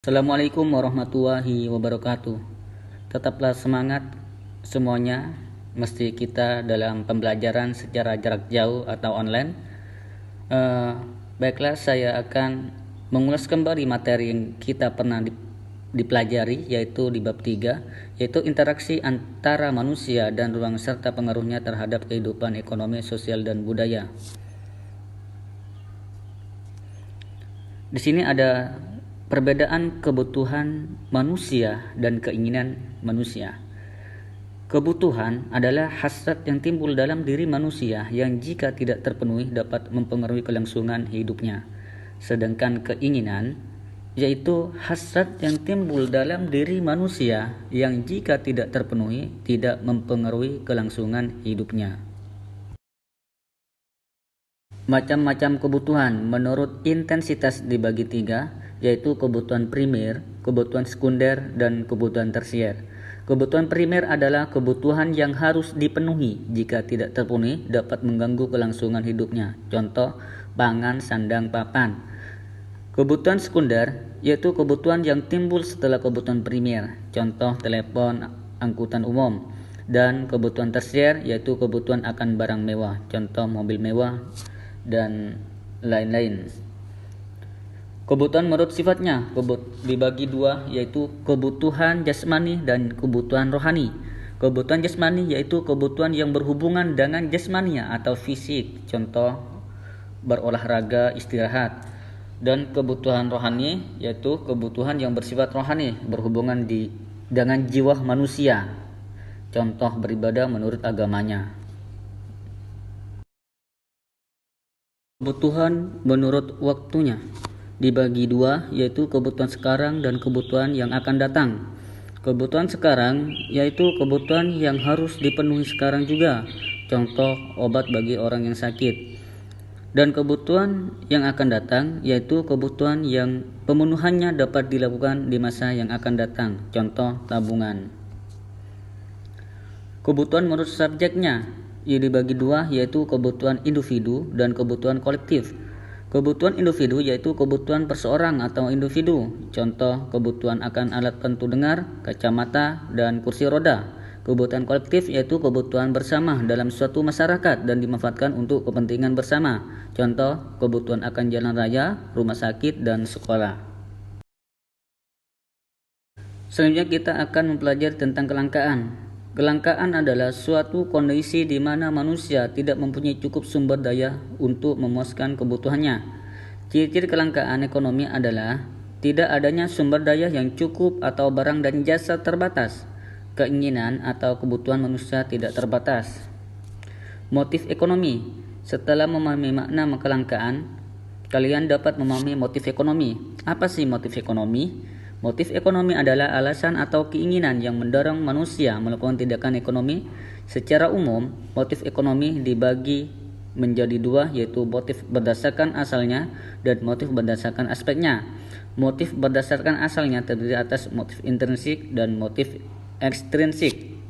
Assalamualaikum warahmatullahi wabarakatuh. Tetaplah semangat semuanya, mesti kita dalam pembelajaran secara jarak jauh atau online. Baiklah, saya akan mengulas kembali materi yang kita pernah dipelajari, yaitu di bab 3, yaitu interaksi antara manusia dan ruang serta pengaruhnya terhadap kehidupan ekonomi, sosial, dan budaya. Di sini ada perbedaan kebutuhan manusia dan keinginan manusia. Kebutuhan adalah hasrat yang timbul dalam diri manusia yang jika tidak terpenuhi dapat mempengaruhi kelangsungan hidupnya. Sedangkan keinginan yaitu hasrat yang timbul dalam diri manusia yang jika tidak terpenuhi tidak mempengaruhi kelangsungan hidupnya. Macam-macam kebutuhan menurut intensitas dibagi 3, yaitu kebutuhan primer, kebutuhan sekunder, dan kebutuhan tersier. Kebutuhan primer adalah kebutuhan yang harus dipenuhi. Jika tidak terpenuhi dapat mengganggu kelangsungan hidupnya. Contoh, pangan, sandang, papan. Kebutuhan sekunder yaitu kebutuhan yang timbul setelah kebutuhan primer. Contoh, telepon, angkutan umum. Dan kebutuhan tersier yaitu kebutuhan akan barang mewah. Contoh, mobil mewah dan lain-lain. Kebutuhan menurut sifatnya dibagi 2, yaitu kebutuhan jasmani dan kebutuhan rohani. Kebutuhan jasmani yaitu kebutuhan yang berhubungan dengan jasmania atau fisik, contoh berolahraga, istirahat. Dan kebutuhan rohani yaitu kebutuhan yang bersifat rohani, berhubungan dengan jiwa manusia, contoh beribadah menurut agamanya. Kebutuhan menurut waktunya dibagi 2, yaitu kebutuhan sekarang dan kebutuhan yang akan datang. Kebutuhan sekarang yaitu kebutuhan yang harus dipenuhi sekarang juga, contoh obat bagi orang yang sakit. Dan kebutuhan yang akan datang yaitu kebutuhan yang pemenuhannya dapat dilakukan di masa yang akan datang, contoh tabungan. Kebutuhan menurut subjeknya dibagi 2, yaitu kebutuhan individu dan kebutuhan kolektif. Kebutuhan individu yaitu kebutuhan perseorang atau individu, contoh kebutuhan akan alat bantu dengar, kacamata, dan kursi roda. Kebutuhan kolektif yaitu kebutuhan bersama dalam suatu masyarakat dan dimanfaatkan untuk kepentingan bersama, contoh kebutuhan akan jalan raya, rumah sakit, dan sekolah. Selanjutnya kita akan mempelajari tentang kelangkaan. Kelangkaan adalah suatu kondisi di mana manusia tidak mempunyai cukup sumber daya untuk memuaskan kebutuhannya. Ciri-ciri kelangkaan ekonomi adalah tidak adanya sumber daya yang cukup atau barang dan jasa terbatas. Keinginan atau kebutuhan manusia tidak terbatas. Motif ekonomi. Setelah memahami makna kelangkaan, kalian dapat memahami motif ekonomi. Apa sih motif ekonomi? Motif ekonomi adalah alasan atau keinginan yang mendorong manusia melakukan tindakan ekonomi. Secara umum, motif ekonomi dibagi menjadi 2, yaitu motif berdasarkan asalnya dan motif berdasarkan aspeknya. Motif berdasarkan asalnya terdiri atas motif intrinsik dan motif ekstrinsik.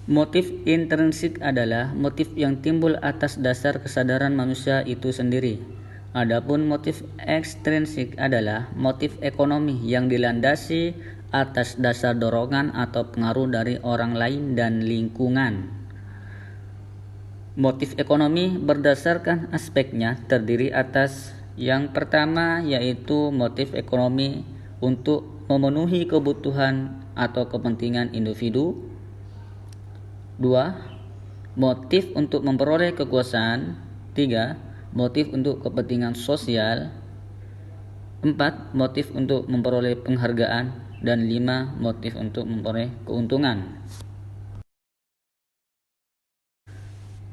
Motif intrinsik adalah motif yang timbul atas dasar kesadaran manusia itu sendiri. Adapun motif ekstrinsik adalah motif ekonomi yang dilandasi atas dasar dorongan atau pengaruh dari orang lain dan lingkungan. Motif ekonomi berdasarkan aspeknya terdiri atas yang pertama, yaitu motif ekonomi untuk memenuhi kebutuhan atau kepentingan individu. 2. Motif untuk memperoleh kekuasaan. 3. Motif untuk kepentingan sosial. 4. Motif untuk memperoleh penghargaan. Dan 5. Motif untuk memperoleh keuntungan.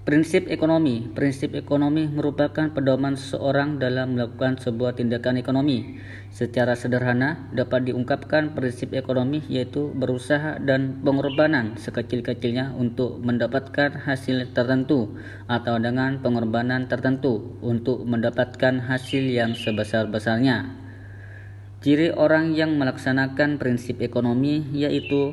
Prinsip ekonomi. Prinsip ekonomi merupakan pedoman seseorang dalam melakukan sebuah tindakan ekonomi. Secara sederhana dapat diungkapkan prinsip ekonomi yaitu berusaha dan pengorbanan sekecil-kecilnya untuk mendapatkan hasil tertentu atau dengan pengorbanan tertentu untuk mendapatkan hasil yang sebesar-besarnya. Ciri orang yang melaksanakan prinsip ekonomi yaitu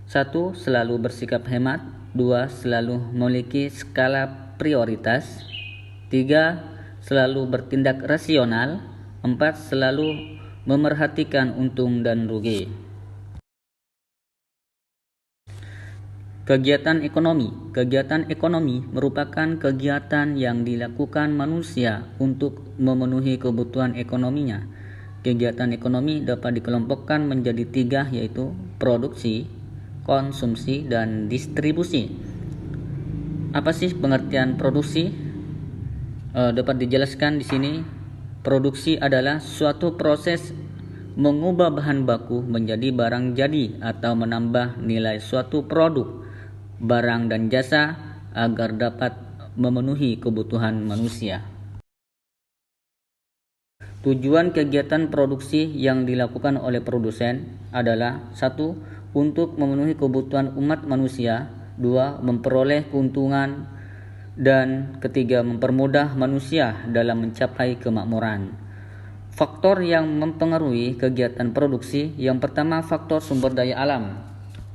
1. Selalu bersikap hemat. 2. Selalu memiliki skala prioritas. 3. Selalu bertindak rasional. 4. Selalu memerhatikan untung dan rugi. Kegiatan ekonomi. Kegiatan ekonomi merupakan kegiatan yang dilakukan manusia untuk memenuhi kebutuhan ekonominya. Kegiatan ekonomi dapat dikelompokkan menjadi 3, yaitu produksi, konsumsi, dan distribusi. Apa sih pengertian produksi? Dapat dijelaskan di sini. Produksi adalah suatu proses mengubah bahan baku menjadi barang jadi atau menambah nilai suatu produk, barang dan jasa agar dapat memenuhi kebutuhan manusia. Tujuan kegiatan produksi yang dilakukan oleh produsen adalah 1. Untuk memenuhi kebutuhan umat manusia, 2. Memperoleh keuntungan, dan ketiga, mempermudah manusia dalam mencapai kemakmuran. Faktor yang mempengaruhi kegiatan produksi, yang pertama faktor sumber daya alam.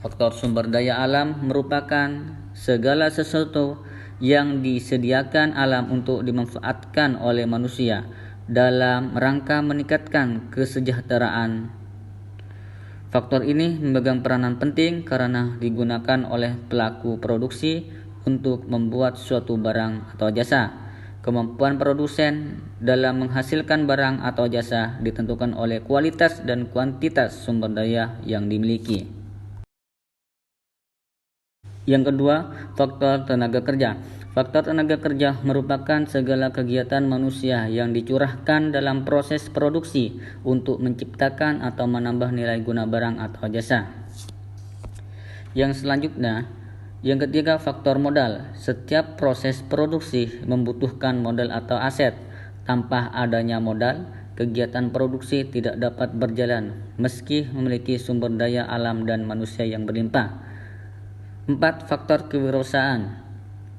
Faktor sumber daya alam merupakan segala sesuatu yang disediakan alam untuk dimanfaatkan oleh manusia dalam rangka meningkatkan kesejahteraan. Faktor ini memegang peranan penting karena digunakan oleh pelaku produksi untuk membuat suatu barang atau jasa. Kemampuan produsen dalam menghasilkan barang atau jasa ditentukan oleh kualitas dan kuantitas sumber daya yang dimiliki. Yang kedua, faktor tenaga kerja. Faktor tenaga kerja merupakan segala kegiatan manusia yang dicurahkan dalam proses produksi untuk menciptakan atau menambah nilai guna barang atau jasa. Yang selanjutnya, yang ketiga, faktor modal. Setiap proses produksi membutuhkan modal atau aset. Tanpa adanya modal, kegiatan produksi tidak dapat berjalan meski memiliki sumber daya alam dan manusia yang berlimpah. 4. Faktor kewirausahaan.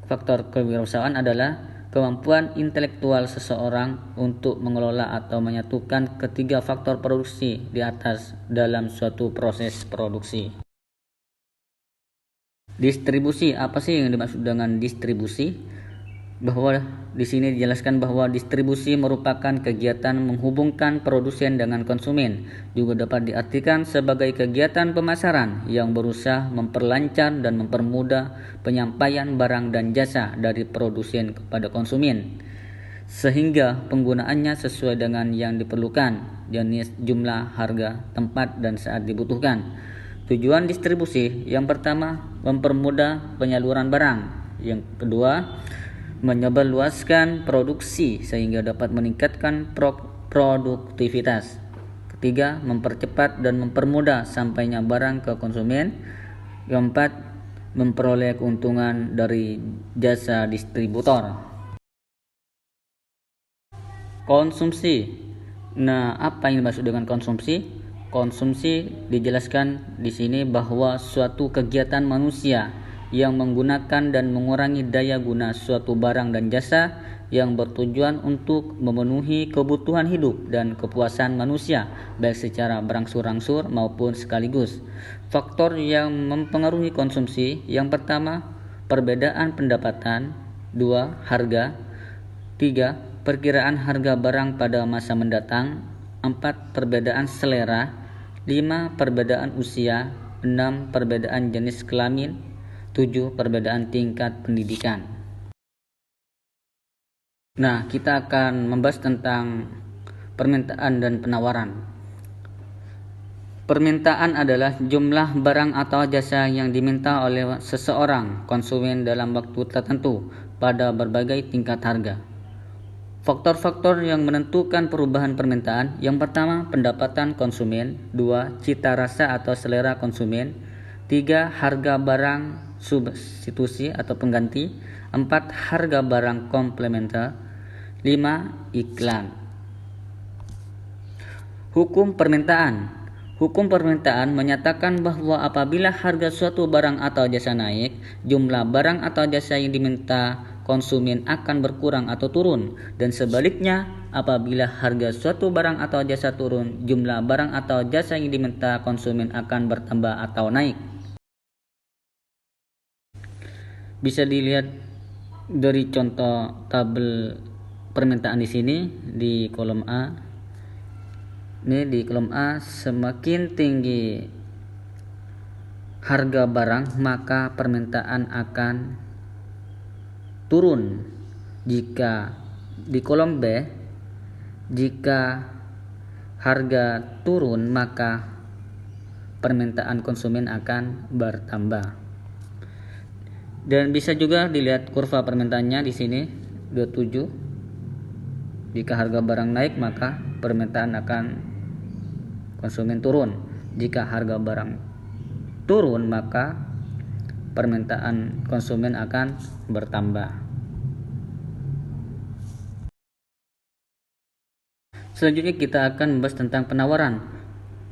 Faktor kewirausahaan adalah kemampuan intelektual seseorang untuk mengelola atau menyatukan ketiga faktor produksi di atas dalam suatu proses produksi. Distribusi. Apa sih yang dimaksud dengan distribusi? Bahwa di sini dijelaskan bahwa distribusi merupakan kegiatan menghubungkan produsen dengan konsumen. Juga dapat diartikan sebagai kegiatan pemasaran yang berusaha memperlancar dan mempermudah penyampaian barang dan jasa dari produsen kepada konsumen, sehingga penggunaannya sesuai dengan yang diperlukan, jenis, jumlah, harga, tempat, dan saat dibutuhkan. Tujuan distribusi, yang pertama, mempermudah penyaluran barang. Yang kedua, menyebarluaskan produksi sehingga dapat meningkatkan produktivitas. Ketiga, mempercepat dan mempermudah sampainya barang ke konsumen. Keempat, memperoleh keuntungan dari jasa distributor. Konsumsi. Nah, apa yang dimaksud dengan konsumsi? Konsumsi dijelaskan di sini bahwa suatu kegiatan manusia yang menggunakan dan mengurangi daya guna suatu barang dan jasa yang bertujuan untuk memenuhi kebutuhan hidup dan kepuasan manusia, baik secara berangsur-angsur maupun sekaligus. Faktor yang mempengaruhi konsumsi, yang pertama, perbedaan pendapatan. 2. Harga. 3. Perkiraan harga barang pada masa mendatang. 4. Perbedaan selera. 5. Perbedaan usia. 6. Perbedaan jenis kelamin. 7. Perbedaan tingkat pendidikan. Nah, kita akan membahas tentang permintaan dan penawaran. Permintaan adalah jumlah barang atau jasa yang diminta oleh seseorang konsumen dalam waktu tertentu pada berbagai tingkat harga. Faktor-faktor yang menentukan perubahan permintaan, yang pertama, pendapatan konsumen. 2. Cita rasa atau selera konsumen. 3. Harga barang substitusi atau pengganti. 4. Harga barang komplementer. 5. Iklan. Hukum permintaan. Hukum permintaan menyatakan bahwa apabila harga suatu barang atau jasa naik, jumlah barang atau jasa yang diminta konsumen akan berkurang atau turun, dan sebaliknya, apabila harga suatu barang atau jasa turun, jumlah barang atau jasa yang diminta konsumen akan bertambah atau naik. Bisa dilihat dari contoh tabel permintaan di sini di kolom A. Ini di kolom A, semakin tinggi harga barang maka permintaan akan turun. Jika di kolom B, jika harga turun maka permintaan konsumen akan bertambah. Dan bisa juga dilihat kurva permintaannya di sini 27. Jika harga barang naik maka permintaan akan konsumen turun. Jika harga barang turun maka permintaan konsumen akan bertambah. Selanjutnya kita akan membahas tentang penawaran.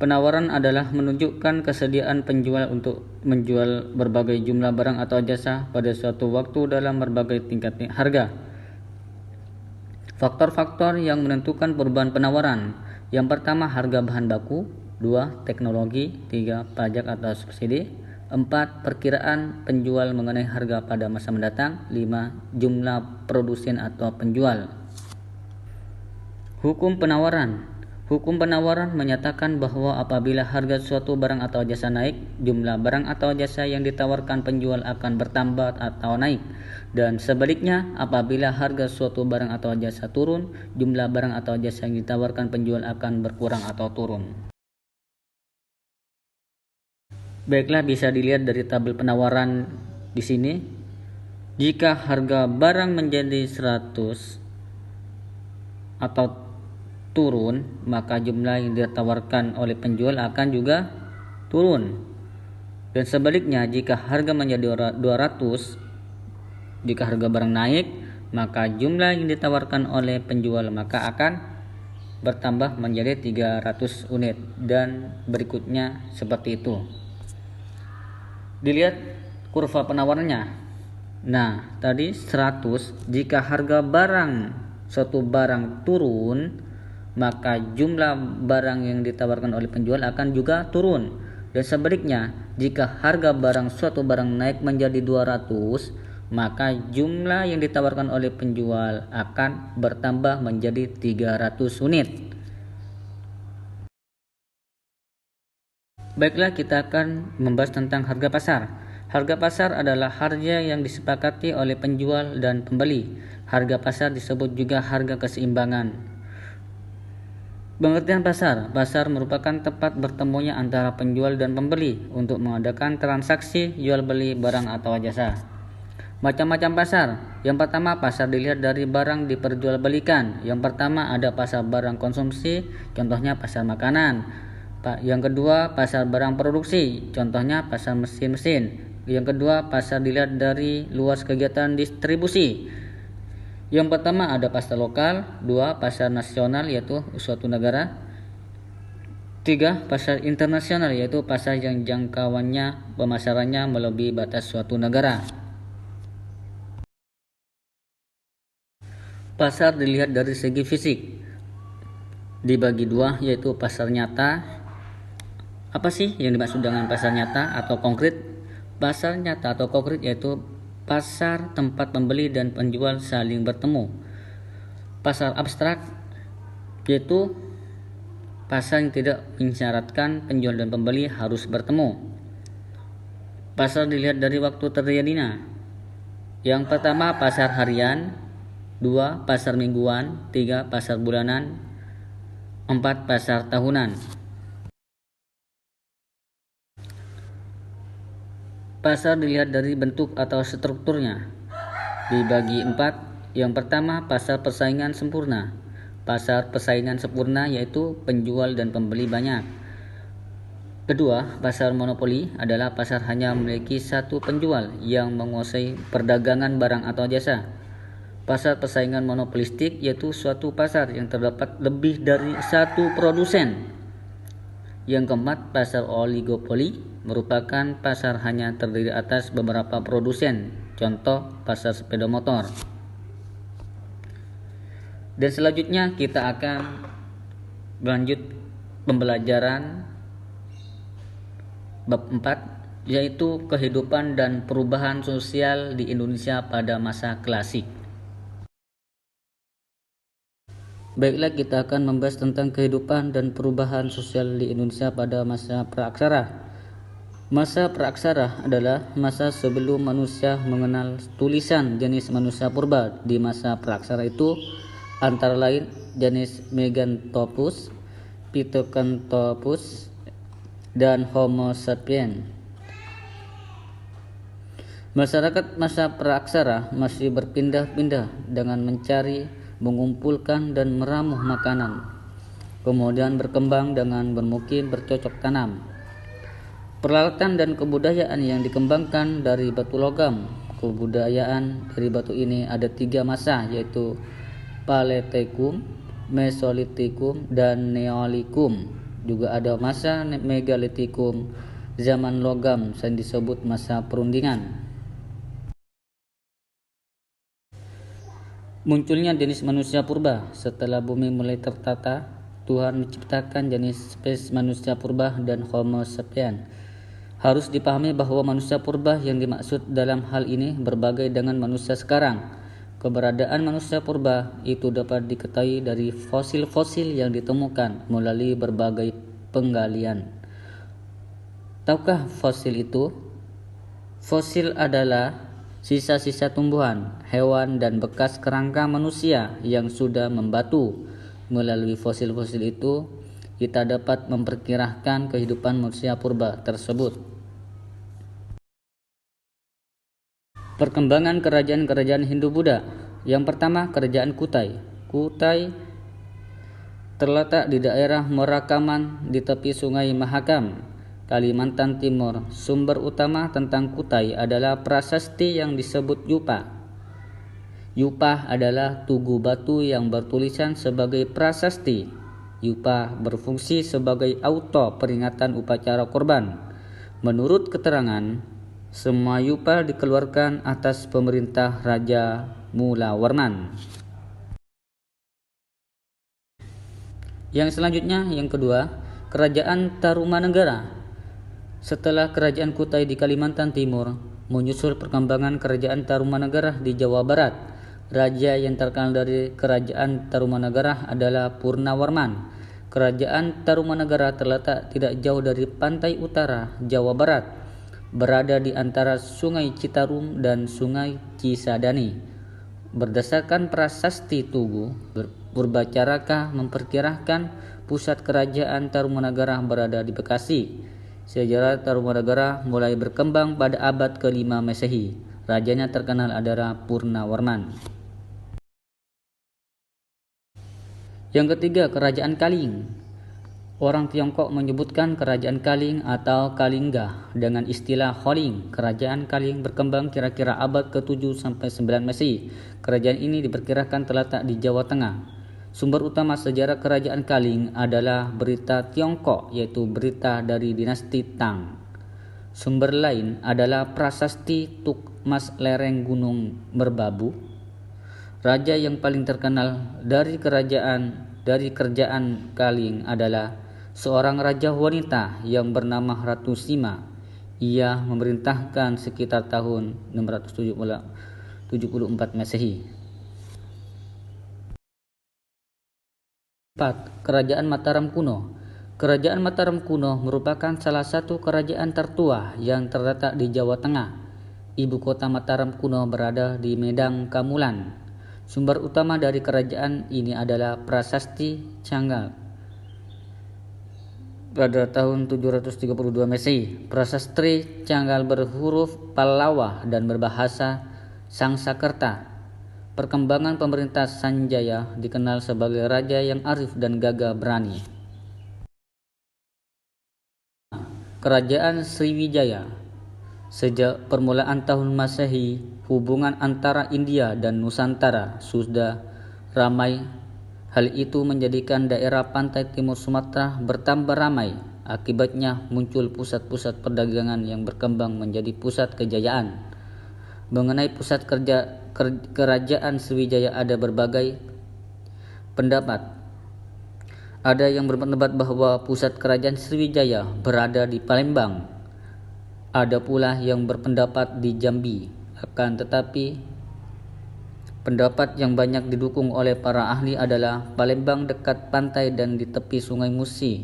Penawaran adalah menunjukkan kesediaan penjual untuk menjual berbagai jumlah barang atau jasa pada suatu waktu dalam berbagai tingkat harga. Faktor-faktor yang menentukan perubahan penawaran. Yang pertama, harga bahan baku. 2. Teknologi. 3. Pajak atau subsidi. 4. Perkiraan penjual mengenai harga pada masa mendatang. 5. Jumlah produsen atau penjual. Hukum penawaran. Hukum penawaran menyatakan bahwa apabila harga suatu barang atau jasa naik, jumlah barang atau jasa yang ditawarkan penjual akan bertambah atau naik. Dan sebaliknya, apabila harga suatu barang atau jasa turun, jumlah barang atau jasa yang ditawarkan penjual akan berkurang atau turun. Baiklah, bisa dilihat dari tabel penawaran di sini. Jika harga barang menjadi 100 atau turun, maka jumlah yang ditawarkan oleh penjual akan juga turun. Dan sebaliknya, jika harga menjadi 200, jika harga barang naik, maka jumlah yang ditawarkan oleh penjual maka akan bertambah menjadi 300 unit, dan berikutnya seperti itu. Dilihat kurva penawarannya. Nah, tadi 100, jika harga suatu barang turun, maka jumlah barang yang ditawarkan oleh penjual akan juga turun. Dan sebaliknya, jika harga suatu barang naik menjadi 200, maka jumlah yang ditawarkan oleh penjual akan bertambah menjadi 300 unit. Baiklah, kita akan membahas tentang harga pasar. Harga pasar adalah harga yang disepakati oleh penjual dan pembeli. Harga pasar disebut juga harga keseimbangan. Pengertian pasar. Pasar merupakan tempat bertemunya antara penjual dan pembeli untuk mengadakan transaksi jual beli barang atau jasa. Macam-macam pasar. Yang pertama, pasar dilihat dari barang diperjualbelikan. Yang pertama ada pasar barang konsumsi, contohnya pasar makanan. Yang kedua, pasar barang produksi, contohnya pasar mesin-mesin. Yang kedua, pasar dilihat dari luas kegiatan distribusi. Yang pertama ada pasar lokal. 2. Pasar nasional, yaitu suatu negara. 3. Pasar internasional, yaitu pasar yang jangkauannya pemasarannya melebihi batas suatu negara. Pasar dilihat dari segi fisik, dibagi dua, yaitu pasar nyata. Apa sih yang dimaksud dengan pasar nyata atau konkret? Pasar nyata atau konkret yaitu pasar tempat pembeli dan penjual saling bertemu. Pasar abstrak yaitu pasar yang tidak mensyaratkan penjual dan pembeli harus bertemu. Pasar dilihat dari waktu terjadinya. Yang pertama pasar harian, 2 pasar mingguan, 3 pasar bulanan, 4 pasar tahunan. Pasar dilihat dari bentuk atau strukturnya, dibagi 4. Yang pertama, pasar persaingan sempurna. Pasar persaingan sempurna yaitu penjual dan pembeli banyak. Kedua, pasar monopoli adalah pasar hanya memiliki satu penjual yang menguasai perdagangan barang atau jasa. Pasar persaingan monopolistik yaitu suatu pasar yang terdapat lebih dari satu produsen. Yang keempat, pasar oligopoli merupakan pasar hanya terdiri atas beberapa produsen, contoh pasar sepeda motor. Dan selanjutnya kita akan lanjut pembelajaran bab 4, yaitu kehidupan dan perubahan sosial di Indonesia pada masa klasik. Baiklah, kita akan membahas tentang kehidupan dan perubahan sosial di Indonesia pada masa praaksara. Masa praaksara adalah masa sebelum manusia mengenal tulisan. Jenis manusia purba di masa praaksara itu antara lain jenis Meganthropus, Pithecanthropus, dan Homo sapiens. Masyarakat masa praaksara masih berpindah-pindah dengan mencari, mengumpulkan, dan meramuh makanan. Kemudian berkembang dengan bermukim bercocok tanam. Peralatan dan kebudayaan yang dikembangkan dari batu logam. Kebudayaan dari batu ini ada 3 masa, yaitu Paleolitikum, Mesolitikum, dan Neolikum. Juga ada masa Megalitikum, zaman logam yang disebut masa perundingan. Munculnya jenis manusia purba. Setelah bumi mulai tertata, Tuhan menciptakan jenis spesies manusia purba dan Homo sapiens. Harus dipahami bahwa manusia purba yang dimaksud dalam hal ini berbeda dengan manusia sekarang. Keberadaan manusia purba itu dapat diketahui dari fosil-fosil yang ditemukan melalui berbagai penggalian. Tahukah fosil itu? Fosil adalah sisa-sisa tumbuhan, hewan, dan bekas kerangka manusia yang sudah membatu. Melalui fosil-fosil itu, kita dapat memperkirakan kehidupan manusia purba tersebut. Perkembangan kerajaan-kerajaan Hindu-Buddha. Yang pertama, Kerajaan Kutai. Kutai terletak di daerah Morakaman di tepi Sungai Mahakam, Kalimantan Timur. Sumber utama tentang Kutai adalah prasasti yang disebut Yupa. Yupa adalah tugu batu yang bertulisan sebagai prasasti. Yupa berfungsi sebagai auto peringatan upacara korban. Menurut keterangan, semua Yupa dikeluarkan atas pemerintah Raja Mulawarman. Yang selanjutnya, yang kedua, Kerajaan Tarumanegara. Setelah Kerajaan Kutai di Kalimantan Timur, menyusul perkembangan Kerajaan Tarumanegara di Jawa Barat. Raja yang terkenal dari Kerajaan Tarumanegara adalah Purnawarman. Kerajaan Tarumanegara terletak tidak jauh dari pantai utara Jawa Barat, berada di antara Sungai Citarum dan Sungai Cisadane. Berdasarkan prasasti Tugu, Purbacaraka memperkirakan pusat Kerajaan Tarumanegara berada di Bekasi. Sejarah Tarumanegara mulai berkembang pada abad ke-5 Masehi. Rajanya terkenal adalah Purnawarman. Yang ketiga, Kerajaan Kaling. Orang Tiongkok menyebutkan Kerajaan Kaling atau Kalingga dengan istilah Holing. Kerajaan Kaling berkembang kira-kira abad ke-7 sampai 9 Masehi. Kerajaan ini diperkirakan terletak di Jawa Tengah. Sumber utama sejarah Kerajaan Kaling adalah berita Tiongkok, yaitu berita dari dinasti Tang. Sumber lain adalah prasasti Tukmas lereng Gunung Merbabu. Raja yang paling terkenal dari kerajaan Kaling adalah seorang raja wanita yang bernama Ratu Sima. Ia memerintahkan sekitar tahun 674 Masehi. 4. Kerajaan Mataram Kuno. Kerajaan Mataram kuno merupakan salah satu kerajaan tertua yang terletak di Jawa Tengah. Ibu kota Mataram kuno berada di Medang Kamulan. Sumber utama dari kerajaan ini adalah prasasti Canggal pada tahun 732 Masehi. Prasasti Canggal berhuruf Pallawa dan berbahasa Sangsakerta. Perkembangan pemerintah Sanjaya dikenal sebagai raja yang arif dan gagah berani. Kerajaan Sriwijaya. Sejak permulaan tahun Masehi, hubungan antara India dan Nusantara sudah ramai. Hal itu menjadikan daerah pantai timur Sumatera bertambah ramai. Akibatnya muncul pusat-pusat perdagangan yang berkembang menjadi pusat kejayaan. Mengenai pusat kerajaan Sriwijaya ada berbagai pendapat. Ada yang berpendapat bahwa pusat kerajaan Sriwijaya berada di Palembang. Ada pula yang berpendapat di Jambi. Akan tetapi Pendapat yang banyak didukung oleh para ahli adalah Palembang dekat pantai dan di tepi Sungai Musi.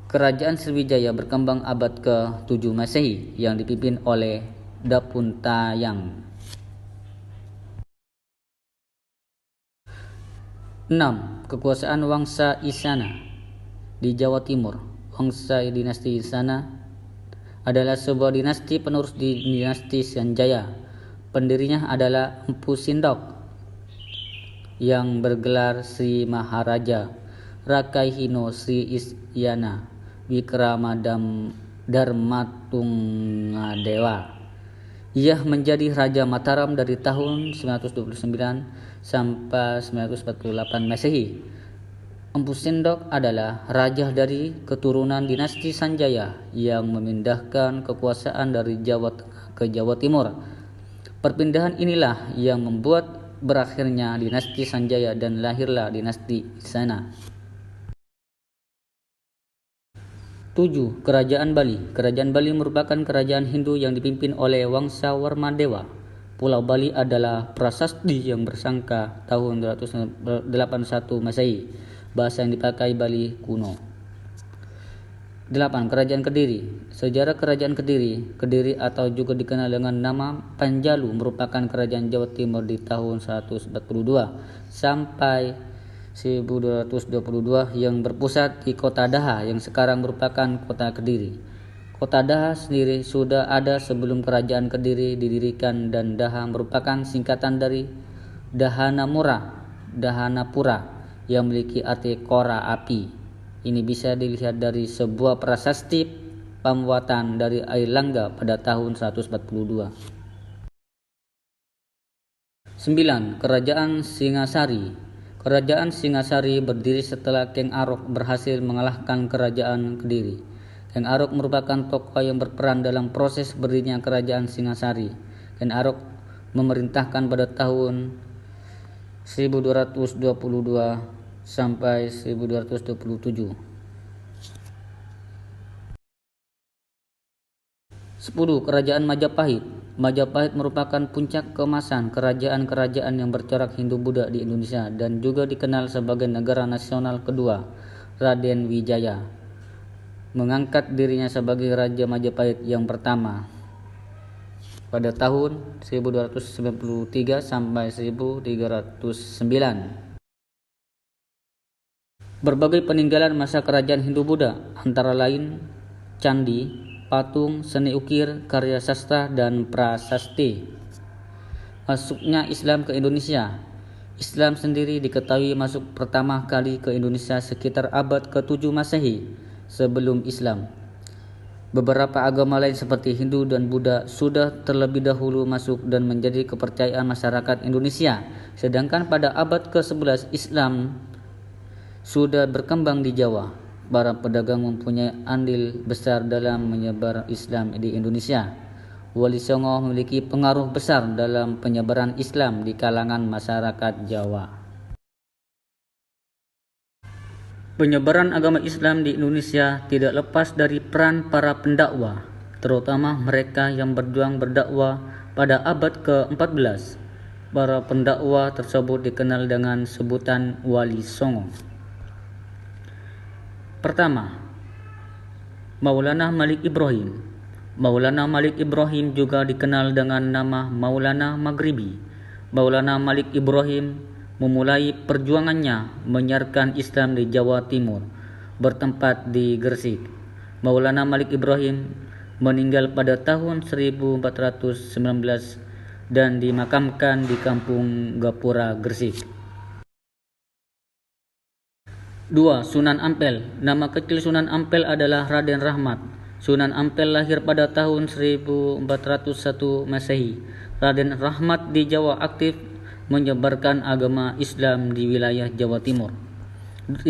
Kerajaan Sriwijaya berkembang abad ke-7 Masehi yang dipimpin oleh Dapuntayang. 6. Kekuasaan Wangsa Isana di Jawa Timur. Wangsa dinasti Isana adalah sebuah dinasti penerus di dinasti Sanjaya. Pendirinya adalah Empu Sindok yang bergelar Sri Maharaja Rakaihino Sri Isyana Wikramadharmatunggadewa. Ia menjadi Raja Mataram dari tahun 929 sampai 948 Masehi. Empu Sindok adalah raja dari keturunan dinasti Sanjaya yang memindahkan kekuasaan dari Jawa Tengah ke Jawa Timur. Perpindahan inilah yang membuat berakhirnya dinasti Sanjaya dan lahirlah dinasti Isana. 7. Kerajaan Bali. Kerajaan Bali merupakan kerajaan Hindu yang dipimpin oleh Wangsa Warmadewa. Pulau Bali adalah prasasti yang bersangka tahun 281 Masehi. Bahasa yang dipakai Bali kuno. 8. Kerajaan Kediri. Sejarah Kerajaan Kediri. Kediri atau juga dikenal dengan nama Panjalu merupakan kerajaan Jawa Timur di tahun 142 sampai 1222 yang berpusat di Kota Daha yang sekarang merupakan Kota Kediri. Kota Daha sendiri sudah ada sebelum Kerajaan Kediri didirikan dan Daha merupakan singkatan dari Dahanapura yang memiliki arti kora api. Ini bisa dilihat dari sebuah prasasti pembuatan dari Airlangga pada tahun 142. 9. Kerajaan Singasari. Kerajaan Singasari berdiri setelah Keng Arok berhasil mengalahkan Kerajaan Kediri. Keng Arok merupakan tokoh yang berperan dalam proses berdirinya Kerajaan Singasari. Keng Arok memerintahkan pada tahun 1222 sampai 1227. 10. Kerajaan Majapahit. Majapahit merupakan puncak keemasan kerajaan-kerajaan yang bercorak Hindu-Buddha di Indonesia dan juga dikenal sebagai negara nasional kedua. Raden Wijaya mengangkat dirinya sebagai Raja Majapahit yang pertama pada tahun 1293 sampai 1309. Berbagai peninggalan masa kerajaan Hindu-Buddha antara lain candi, patung, seni ukir, karya sastra, dan prasasti. Masuknya Islam ke Indonesia. Islam sendiri diketahui masuk pertama kali ke Indonesia sekitar abad ke-7 Masehi sebelum Islam. Beberapa agama lain seperti Hindu dan Buddha sudah terlebih dahulu masuk dan menjadi kepercayaan masyarakat Indonesia. Sedangkan pada abad ke-11 Islam sudah berkembang di Jawa. Para pedagang mempunyai andil besar dalam menyebar Islam di Indonesia. Wali Songo memiliki pengaruh besar dalam penyebaran Islam di kalangan masyarakat Jawa. Penyebaran agama Islam di Indonesia tidak lepas dari peran para pendakwah, terutama mereka yang berjuang berdakwah pada abad ke-14. Para pendakwah tersebut dikenal dengan sebutan Wali Songo. Pertama, Maulana Malik Ibrahim. Maulana Malik Ibrahim juga dikenal dengan nama Maulana Maghribi. Maulana Malik Ibrahim memulai perjuangannya menyiarkan Islam di Jawa Timur, bertempat di Gresik. Maulana Malik Ibrahim meninggal pada tahun 1419 dan dimakamkan di Kampung Gapura, Gresik. 2. Sunan Ampel. Nama kecil Sunan Ampel adalah Raden Rahmat. Sunan Ampel lahir pada tahun 1401 Masehi. Raden Rahmat di Jawa aktif menyebarkan agama Islam di wilayah Jawa Timur. 3.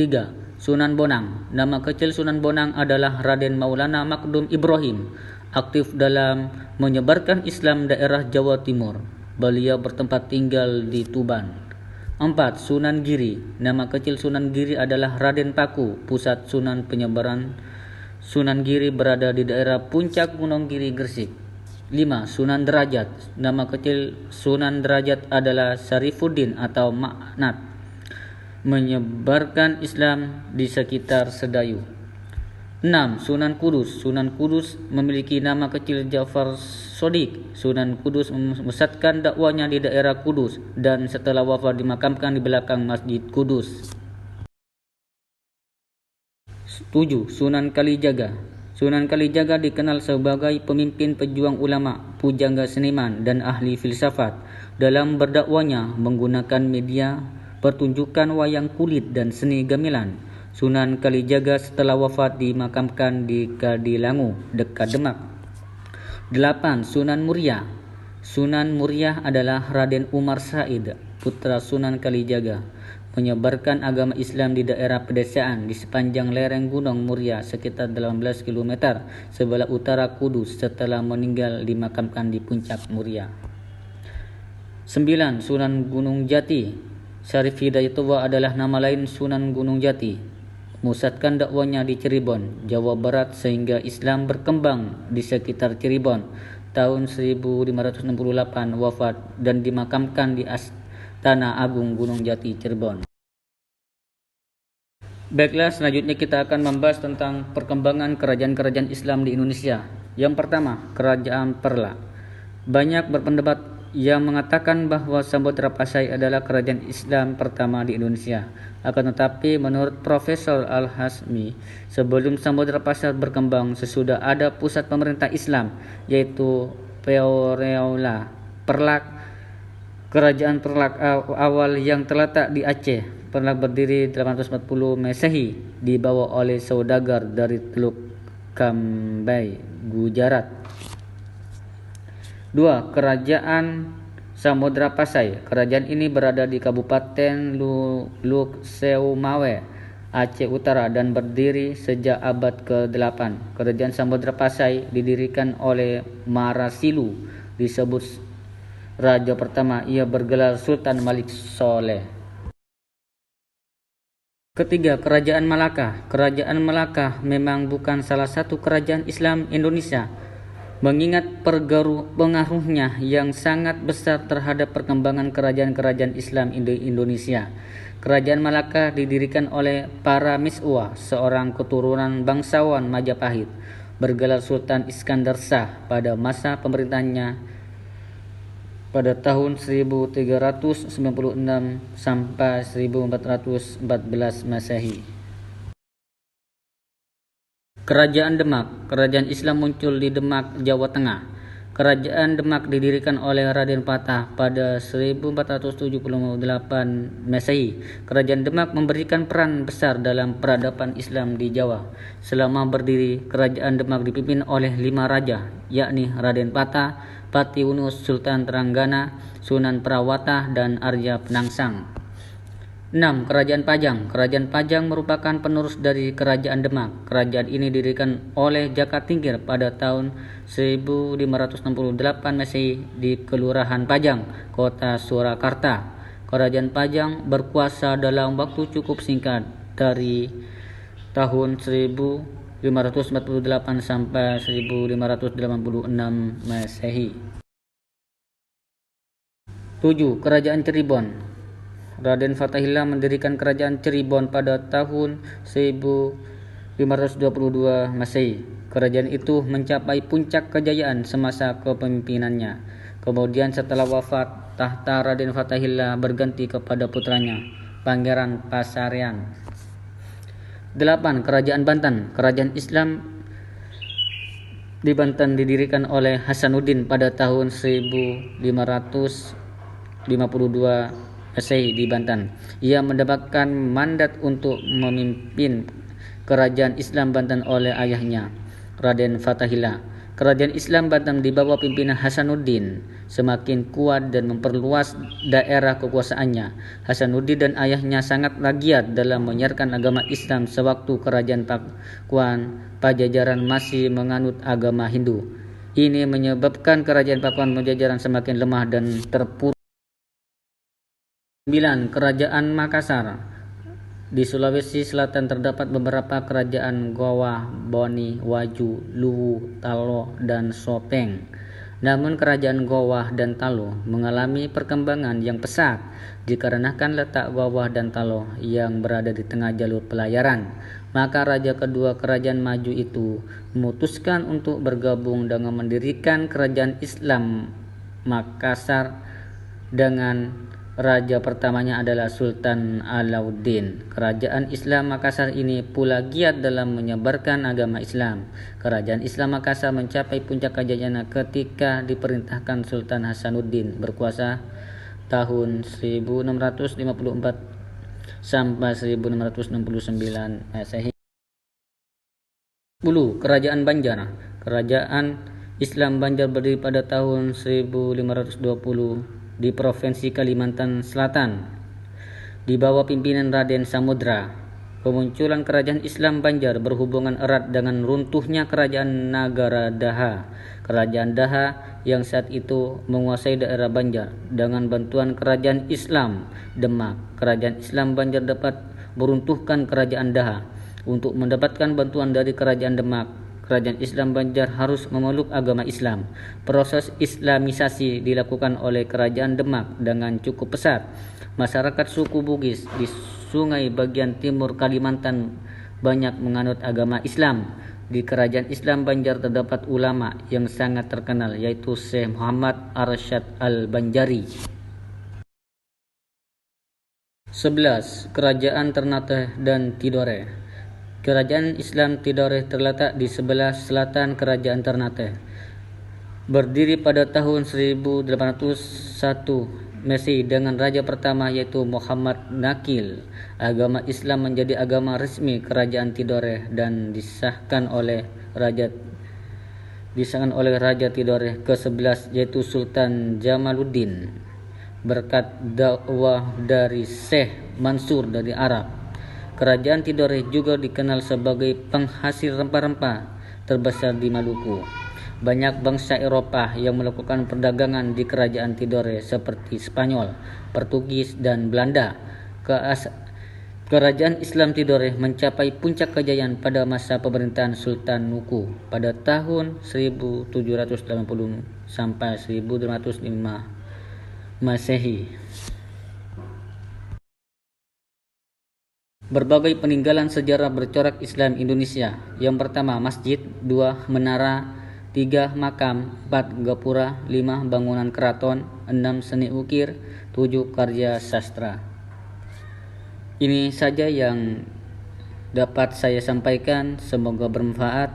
Sunan Bonang. Nama kecil Sunan Bonang adalah Raden Maulana Makdum Ibrahim, aktif dalam menyebarkan Islam daerah Jawa Timur. Beliau bertempat tinggal di Tuban. 4. Sunan Giri. Nama kecil Sunan Giri adalah Raden Paku. Pusat Sunan penyebaran Sunan Giri berada di daerah puncak Gunung Giri, Gresik. 5. Sunan Derajat. Nama kecil Sunan Derajat adalah Syarifuddin atau Maknat, menyebarkan Islam di sekitar Sedayu. 6. Sunan Kudus. Sunan Kudus memiliki nama kecil Ja'far Shodiq. Sunan Kudus memusatkan dakwanya di daerah Kudus dan setelah wafat dimakamkan di belakang Masjid Kudus. 7. Sunan Kalijaga. Sunan Kalijaga dikenal sebagai pemimpin pejuang ulama, pujangga seniman, dan ahli filsafat. Dalam berdakwanya menggunakan media pertunjukan wayang kulit dan seni gamelan. Sunan Kalijaga setelah wafat dimakamkan di Kadilangu, dekat Demak. 8. Sunan Muria. Sunan Muria adalah Raden Umar Said, putra Sunan Kalijaga, menyebarkan agama Islam di daerah pedesaan di sepanjang lereng Gunung Muria sekitar 18 km sebelah utara Kudus. Setelah meninggal dimakamkan di puncak Muria. 9. Sunan Gunung Jati. Syarif Hidayatullah adalah nama lain Sunan Gunung Jati. Musatkan dakwanya di Cirebon, Jawa Barat sehingga Islam berkembang di sekitar Cirebon. Tahun 1568 wafat dan dimakamkan di Astana Agung Gunung Jati, Cirebon. Baiklah, selanjutnya kita akan membahas tentang perkembangan kerajaan-kerajaan Islam di Indonesia. Yang pertama, Kerajaan Perla. Banyak berpendapat yang mengatakan bahwa Samudra Pasai adalah kerajaan Islam pertama di Indonesia. Akan tetapi menurut Profesor Al-Hasmi, sebelum Samudra Pasai berkembang sesudah ada pusat pemerintah Islam, yaitu Peoreola Perlak. Kerajaan Perlak awal yang terletak di Aceh. Perlak berdiri 840 Masehi, dibawa oleh saudagar dari Teluk Cambay, Gujarat. 2. Kerajaan Samudra Pasai. Kerajaan ini berada di Kabupaten Lukseumawe, Aceh Utara dan berdiri sejak abad ke-8. Kerajaan Samudra Pasai didirikan oleh Marasilu, disebut raja pertama. Ia bergelar Sultan Malik Soleh. Ketiga, Kerajaan Malaka. Kerajaan Malaka memang bukan salah satu kerajaan Islam Indonesia, mengingat pengaruhnya yang sangat besar terhadap perkembangan kerajaan-kerajaan Islam Indonesia. Kerajaan Malaka didirikan oleh para Miswa, seorang keturunan bangsawan Majapahit, bergelar Sultan Iskandar Shah pada masa pemerintahannya pada tahun 1396 sampai 1414 Masehi. Kerajaan Demak. Kerajaan Islam muncul di Demak, Jawa Tengah. Kerajaan Demak didirikan oleh Raden Patah pada 1478 Masehi. Kerajaan Demak memberikan peran besar dalam peradaban Islam di Jawa. Selama berdiri, Kerajaan Demak dipimpin oleh 5 raja, yakni Raden Patah, Pati Unus, Sultan Teranggana, Sunan Prawata, dan Arya Penangsang. 6. Kerajaan Pajang. Kerajaan Pajang merupakan penerus dari Kerajaan Demak. Kerajaan ini didirikan oleh Jaka Tingkir pada tahun 1568 Masehi di Kelurahan Pajang, Kota Surakarta. Kerajaan Pajang berkuasa dalam waktu cukup singkat, dari tahun 1548 sampai 1586 Masehi. 7. Kerajaan Cirebon. Raden Fatahillah mendirikan kerajaan Cirebon pada tahun 1522 Masehi. Kerajaan itu mencapai puncak kejayaan semasa kepemimpinannya. Kemudian setelah wafat, tahta Raden Fatahillah berganti kepada putranya, Pangeran Pasarian. 8. Kerajaan Banten. Kerajaan Islam di Banten didirikan oleh Hasanuddin pada tahun 1552 Masehi di Banten. Ia mendapatkan mandat untuk memimpin kerajaan Islam Banten oleh ayahnya, Raden Fatahillah. Kerajaan Islam Banten di bawah pimpinan Hasanuddin semakin kuat dan memperluas daerah kekuasaannya. Hasanuddin dan ayahnya sangatlah giat dalam menyiarkan agama Islam sewaktu kerajaan Pakuan Pajajaran masih menganut agama Hindu. Ini menyebabkan kerajaan Pakuan Pajajaran semakin lemah dan terpuruk. 9. Kerajaan Makassar. Di Sulawesi Selatan terdapat beberapa kerajaan Goa, Boni, Waju, Luwu, Talo, dan Sopeng. Namun kerajaan Gowah dan Taloh mengalami perkembangan yang pesat dikarenakan letak Gowah dan Taloh yang berada di tengah jalur pelayaran. Maka raja kedua kerajaan maju itu memutuskan untuk bergabung dengan mendirikan kerajaan Islam Makassar dengan raja pertamanya adalah Sultan Alauddin. Kerajaan Islam Makassar ini pula giat dalam menyebarkan agama Islam. Kerajaan Islam Makassar mencapai puncak kejayaannya ketika diperintahkan Sultan Hasanuddin berkuasa tahun 1654 sampai 1669 Masehi. 10. Kerajaan Banjar. Kerajaan Islam Banjar berdiri pada tahun 1520 di Provinsi Kalimantan Selatan di bawah pimpinan Raden Samudra. Kemunculan kerajaan Islam Banjar berhubungan erat dengan runtuhnya kerajaan Nagara Daha. Kerajaan Daha yang saat itu menguasai daerah Banjar dengan bantuan kerajaan Islam Demak. Kerajaan Islam Banjar dapat meruntuhkan kerajaan Daha. Untuk mendapatkan bantuan dari kerajaan Demak, kerajaan Islam Banjar harus memeluk agama Islam. Proses Islamisasi dilakukan oleh kerajaan Demak dengan cukup pesat. Masyarakat suku Bugis di sungai bagian timur Kalimantan banyak menganut agama Islam. Di kerajaan Islam Banjar terdapat ulama yang sangat terkenal, yaitu Syekh Muhammad Arsyad Al-Banjari. 11. Kerajaan Ternate dan Tidore. Kerajaan Islam Tidore terletak di sebelah selatan kerajaan Ternate. Berdiri pada tahun 1801 Masehi dengan raja pertama yaitu Muhammad Nakil. Agama Islam menjadi agama resmi kerajaan Tidore dan disahkan oleh raja Tidore ke-11 yaitu Sultan Jamaluddin berkat dakwah dari Syekh Mansur dari Arab. Kerajaan Tidore juga dikenal sebagai penghasil rempah-rempah terbesar di Maluku. Banyak bangsa Eropa yang melakukan perdagangan di kerajaan Tidore seperti Spanyol, Portugis, dan Belanda. Kerajaan Islam Tidore mencapai puncak kejayaan pada masa pemerintahan Sultan Nuku pada tahun 1780 sampai 1505 Masehi. Berbagai peninggalan sejarah bercorak Islam Indonesia. Yang pertama masjid, 2 menara, 3 makam, 4 gapura, 5 bangunan keraton, 6 seni ukir, 7 karya sastra. Ini saja yang dapat saya sampaikan, semoga bermanfaat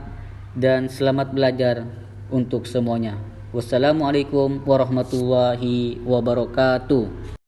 dan selamat belajar untuk semuanya. Wassalamualaikum warahmatullahi wabarakatuh.